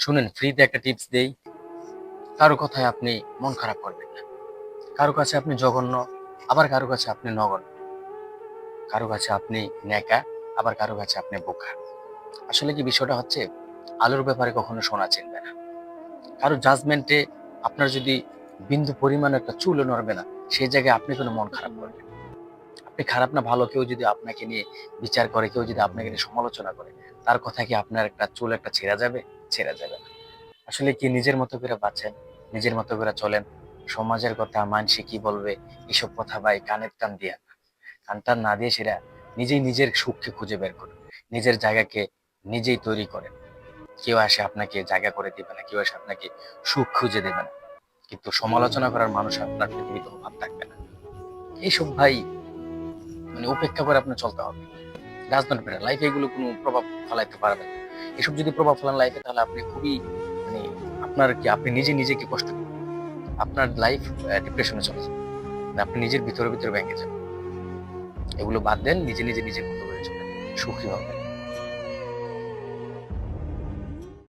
শুনেন, ফ্রিতে একটা টিপস দেই। কারো কথায় আপনি মন খারাপ করবেন না। কারো কাছে আপনি জঘন্য, আবার কারো কাছে আপনি নগণ্য। কারো কাছে আপনি ন্যাকা, আবার কারো কাছে আপনি বোকা। আসলে কি বিষয়টা হচ্ছে, আলোর ব্যাপারে কখনো সোনা চিনবে না। কারো জাজমেন্টে আপনার যদি বিন্দু পরিমাণ একটা চুলও নড়বে না, সেই জায়গায় আপনি কোনো মন খারাপ করবেন। আপনি খারাপ না ভালো কেউ যদি আপনাকে নিয়ে বিচার করে, কেউ যদি আপনাকে নিয়ে সমালোচনা করে, তার কথা কি আপনার একটা চুল একটা ছেঁড়া যাবে? ছেঁড়া যাবে না। আসলে কি নিজের মতো করে বাঁচেন, নিজের মতো করে চলেন। সমাজের কথা, মানসে কি বলবে, এসব কথা ভাই কানের কান দিয়া না। কান টান না দিয়ে সেটা নিজেই নিজের সুখকে খুঁজে বের করুন। নিজের জায়গাকে নিজেই তৈরি করেন। কেউ আসে আপনাকে জায়গা করে দিবে না, কেউ এসে আপনাকে সুখ খুঁজে দেবে না। কিন্তু সমালোচনা করার মানুষ আপনার পৃথিবীতে অভাব থাকবে না। এইসব ভাই উপেক্ষা করে আপনার চলতে হবে। ডাজ নট ম্যাটার, লাইফে এগুলো কোনো প্রভাব ফেলাইতে পারবে না। এসব যদি প্রভাব ফেলান লাইফে, তাহলে আপনি খুবই মানে আপনার কি আপনি নিজে নিজেকে কষ্ট দিবেন। আপনার লাইফ ডিপ্রেশনে চলে যাবে। আপনি নিজের ভিতরে ভিতরে ভেঙে যাবেন। এগুলো বাদ দেন, নিজে নিজে নিজের মতো করে চলেন, সুখী হবেন।